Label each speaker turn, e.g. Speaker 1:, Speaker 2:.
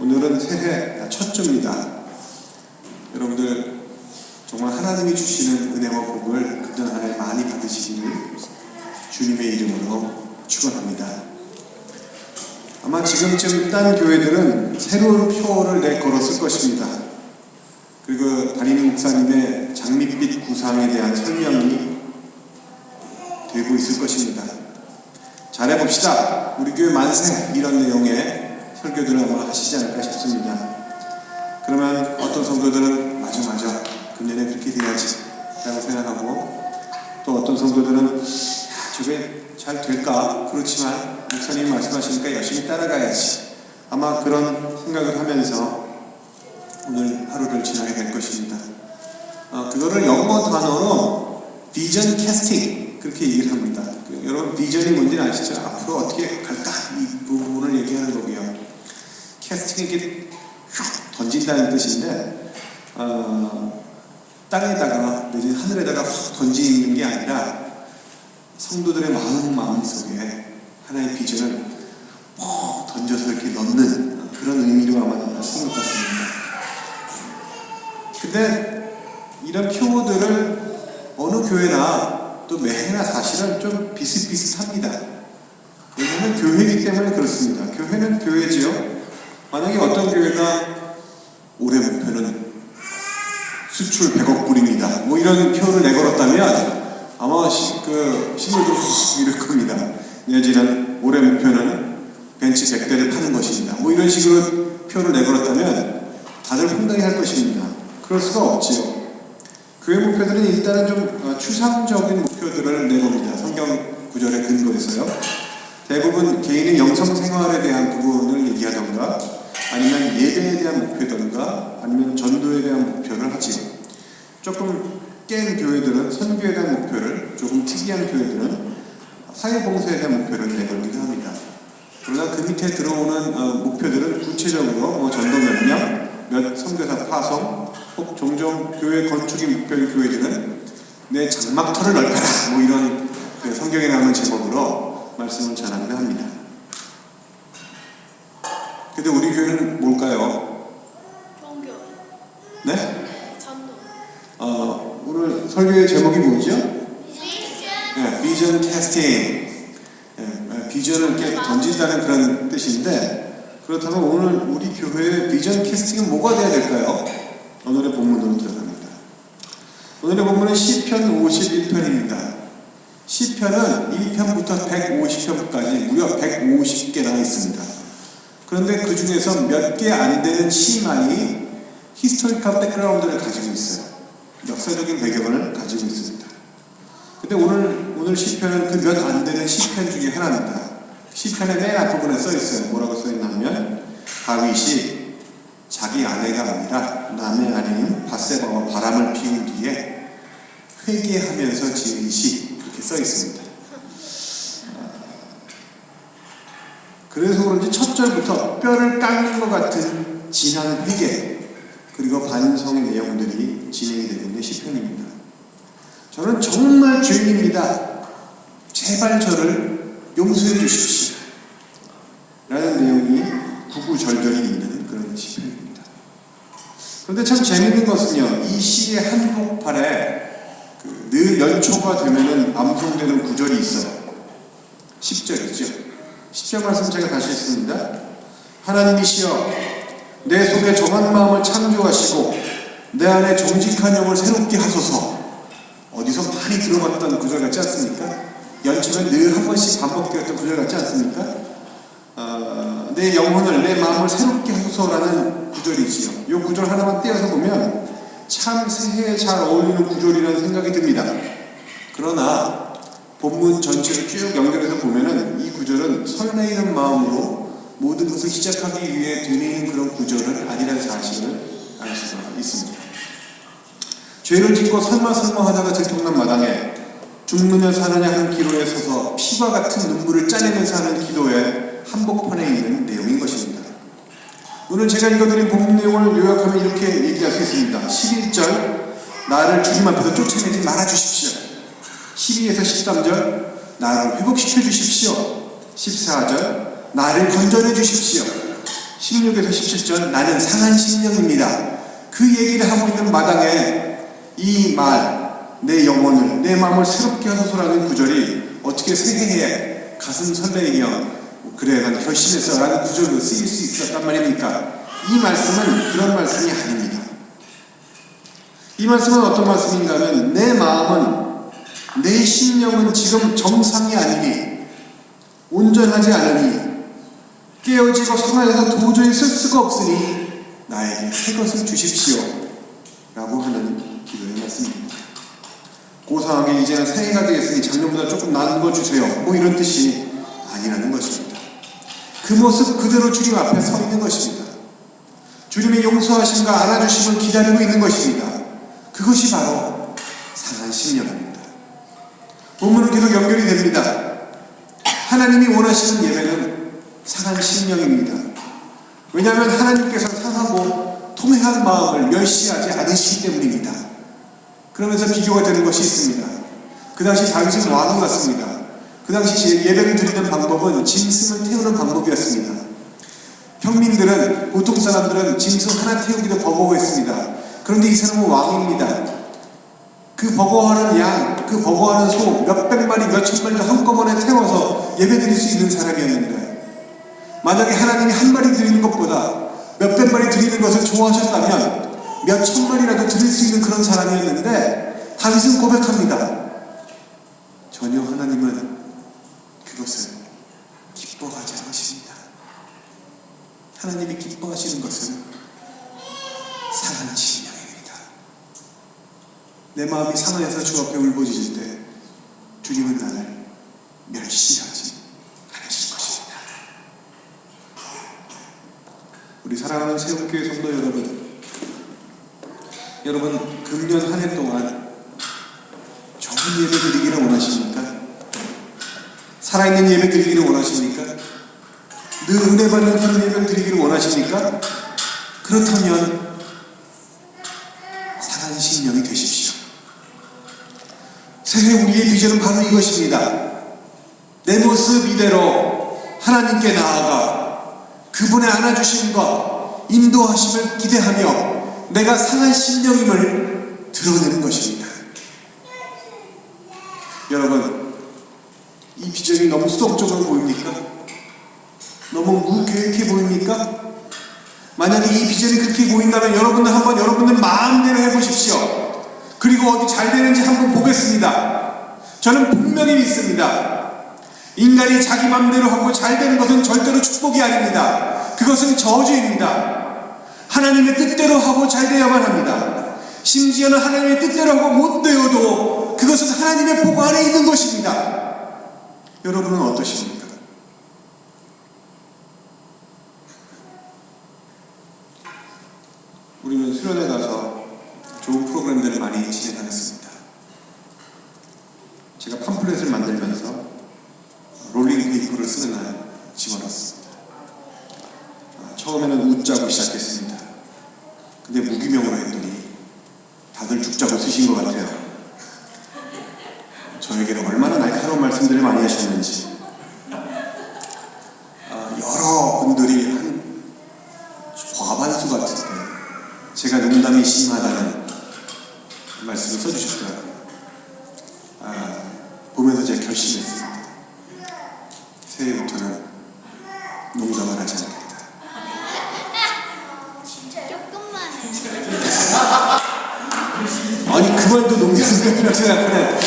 Speaker 1: 오늘은 새해 첫 주입니다. 여러분들 정말 하나님이 주시는 은혜와 복을 금년 한 해 많이 받으시길 주님의 이름으로 축원합니다. 아마 지금쯤 딴 교회들은 새로운 표어를 내걸었을 것입니다. 그리고 담임 목사님의 장밋빛 구상에 대한 설명이 되고 있을 것입니다. 잘해봅시다, 우리 교회 만세, 이런 내용의 설교들을 아마 하시지 않을까 싶습니다. 그러면 어떤 성도들은 맞아 금년에 그렇게 돼야지 라고 생각하고, 또 어떤 성도들은 저게 잘 될까? 그렇지만 목사님이 말씀하시니까 열심히 따라가야지, 아마 그런 생각을 하면서 오늘 하루를 지나게 될 것입니다. 그거를 영어 단어로 비전 캐스팅, 그렇게 얘기를 합니다. 여러분, 비전이 뭔지는 아시죠? 앞으로 어떻게 갈까? 이 부분을 얘기하는 거고요. 캐스팅이 이렇게 던진다는 뜻인데, 땅에다가 내지 하늘에다가 확 던지는 게 아니라 성도들의 마음속에 하나의 비전을 던져서 이렇게 넣는 그런 의미로 아마 쓴 것 같습니다. 근데 이런 표어들을 어느 교회나 또 매해나 사실은 좀 비슷비슷합니다. 왜냐하면 교회이기 때문에 그렇습니다. 교회는 교회지요. 만약에 어떤 교회가 올해 목표는 수출 100억 불입니다, 뭐 이런 표현을 내걸었다면 아마 신문도 훅 이럴 겁니다. 내지는 올해 목표는 벤츠 100대를 파는 것입니다, 뭐 이런 식으로 표현을 내걸었다면 다들 황당해 할 것입니다. 그럴 수가 없지요. 교회 목표들은 일단은 좀 추상적인 목표들을 내봅니다. 성경 구절에 근거해서요. 대부분 개인의 영성 생활에 대한 부분을 얘기하던가, 아니면 예배에 대한 목표든가, 아니면 전도에 대한 목표를 하지요. 조금 깬 교회들은 선교에 대한 목표를, 조금 특이한 교회들은 사회봉사에 대한 목표를 내걸기도 합니다. 그러나 그 밑에 들어오는 목표들은 구체적으로 전도 몇 명, 몇 선교사 파송, 혹 종종 교회 건축의 목표인 교회들은 내 장막터를 넓혀라, 뭐 이런 성경에 나오는 제목으로 말씀을 전하기도 합니다. 근데 우리 교회는 뭘까요?
Speaker 2: 종교.
Speaker 1: 네?
Speaker 2: 전도.
Speaker 1: 오늘 설교의 제목이 뭐죠?
Speaker 2: 비전.
Speaker 1: 네, 비전 캐스팅. 네, 비전을 이렇게 던진다는 그런 뜻인데, 그렇다면 오늘 우리 교회의 비전 캐스팅은 뭐가 돼야 될까요? 오늘의 본문으로 들어갑니다. 오늘의 본문은 시편 51편입니다. 시편은 1편부터 150편까지 무려 150개나 있습니다. 그런데 그 중에서 몇 개 안 되는 시만이 히스토리컬 백그라운드를 가지고 있어요. 역사적인 배경을 가지고 있습니다. 근데 오늘 시편은 그 몇 안 되는 시편 중에 하나입니다. 시편의 맨 앞부분에 써 있어요. 뭐라고 써 있냐면, 다윗이 자기 아내가 아니라 남의 아내인 밧세바와 바람을 피운 뒤에 회개하면서 지은 시, 이렇게 써 있습니다. 그래서 그런지 첫 절부터 뼈를 깎는 것 같은 진한 회개, 그리고 반성의 내용들이 진행이 되고 있는 시편입니다. 저는 정말 죄인입니다, 제발 저를 용서해 주십시오 라는 내용이 구구절절히 있는 그런 시편입니다. 그런데 참 재밌는 것은요, 이 시의 한복판에 늘 연초가 되면은 암송되는 구절이 있어요. 10절이죠. 10절 말씀 제가 다시 읽습니다. 하나님이시여, 내 속에 정한 마음을 창조하시고 내 안에 정직한 영을 새롭게 하소서. 어디서 많이 들어봤던 구절 같지 않습니까? 연초는 늘 한 번씩 반복되었던 구절 같지 않습니까? 내 영혼을, 내 마음을 새롭게 하소서라는 구절이지요. 이 구절 하나만 떼어서 보면 참 새해에 잘 어울리는 구절이라는 생각이 듭니다. 그러나 본문 전체를 쭉 연결해서 보면은 이 구절은 설레이는 마음으로 모든 것을 시작하기 위해 되뇌인 그런 구절은 아니라는 사실을 알 수가 있습니다. 죄를 짓고 설마 하다가 들통난 마당에 죽느냐 사느냐 하는 기로에 서서 피와 같은 눈물을 짜내면서 하는 기도의 한복판에 있는 내용인 것입니다. 오늘 제가 읽어드린 본문 내용을 요약하면 이렇게 얘기할 수 있습니다. 11절, 나를 주님 앞에서 쫓아내지 말아주십시오. 12에서 13절, 나를 회복시켜 주십시오. 14절, 나를 건져내 주십시오. 16에서 17절 나는 상한 심령입니다. 그 얘기를 하고 있는 마당에 이 말, 내 영혼을, 내 마음을 새롭게 하소서라는 구절이 어떻게 새해에 가슴 설레이며 그래 난 결심했어 라는 구절로 쓰일 수 있었단 말입니까? 이 말씀은 그런 말씀이 아닙니다. 이 말씀은 어떤 말씀인가 하면 내 마음은, 내 심령은 지금 정상이 아니니, 온전하지 않으니, 깨어지고 성안에서 도저히 쓸 수가 없으니 나에게 새 것을 주십시오 라고 하는 기도의 말씀입니다. 고상하게 이제는 새해가 되겠으니 작년보다 조금 나은 거 주세요 뭐 이런 뜻이 아니라는 것입니다. 그 모습 그대로 주님 앞에 서 있는 것입니다. 주님의 용서하심과 안아주심을 기다리고 있는 것입니다. 그것이 바로 상한 심령입니다. 본문은 계속 연결이 됩니다. 하나님이 원하시는 예배는 상한 심령입니다. 왜냐하면 하나님께서 상하고 통회한 마음을 멸시하지 않으시기 때문입니다. 그러면서 비교가 되는 것이 있습니다. 그 당시 다윗은 왕 같습니다. 그 당시 예배를 드리는 방법은 짐승을 태우는 방법이었습니다. 평민들은, 보통 사람들은 짐승 하나 태우기도 버거워했습니다. 그런데 이 사람은 왕입니다. 그 버거워하는 양, 그 버거워하는 소 몇백 마리, 몇천 마리를 한꺼번에 태워서 예배 드릴 수 있는 사람이었는데, 만약에 하나님이 한 마리 드리는 것보다 몇백 마리 드리는 것을 좋아하셨다면 몇천 마리라도 드릴 수 있는 그런 사람이었는데, 다윗은 고백합니다. 전혀 하나님은 그것을 기뻐하지 않으십니다. 하나님이 기뻐하시는 것은 상한 심령입니다. 내 마음이 상하여서 주 앞에 울부짖을 때 주님은 나를 멸시하지 않으실 것입니다. 우리 사랑하는 세움교회 성도 여러분 금년 한 해 동안 좋은 예배 드리기를 원하십니까? 살아있는 예배 드리기를 원하십니까? 늘 은혜 받는 그런 예배를 드리기를 원하십니까? 그렇다면 상한 심령이 되십시오. 새해 우리의 비전은 바로 이것입니다. 내 모습 이대로 하나님께 나아가 그분의 안아주심과 인도하심을 기대하며 내가 상한 심령임을 드러내는 것입니다. 여러분, 이 비전이 너무 수동적으로 보입니까? 너무 무계획해 보입니까? 만약에 이 비전이 그렇게 보인다면 여러분들 한번 여러분들 마음대로 해보십시오. 그리고 어디 잘 되는지 한번 보겠습니다. 저는 분명히 믿습니다. 인간이 자기 마음대로 하고 잘 되는 것은 절대로 축복이 아닙니다. 그것은 저주입니다. 하나님의 뜻대로 하고 잘 되어야만 합니다. 심지어는 하나님의 뜻대로 하고 못 되어도 그것은 하나님의 복 안에 있는 것입니다. 여러분은 어떠십니까? 우리는 수련회 가서 좋은 프로그램들을 많이 진행하겠습니다. 제가 팜플렛을 만들면서 롤링 페이퍼를 쓰는 날 집어넣었습니다. 처음에는 웃자고 시작했습니다. 근데 무기명으로 했더니 다들 죽자고 쓰신 것 같아요. 저에게는 얼마나 날카로운 말씀들을 많이 하셨는지. 여러 분들이 한 과반수 같은데 제가 농담이 심하다는 말씀을 써주셨더라고요. 보면서 제가 결심했습니다. 새해부터는 농담을 하지 않겠다.
Speaker 2: 조금만 해.
Speaker 1: 아니 그 말도 농담이라고 생각하네.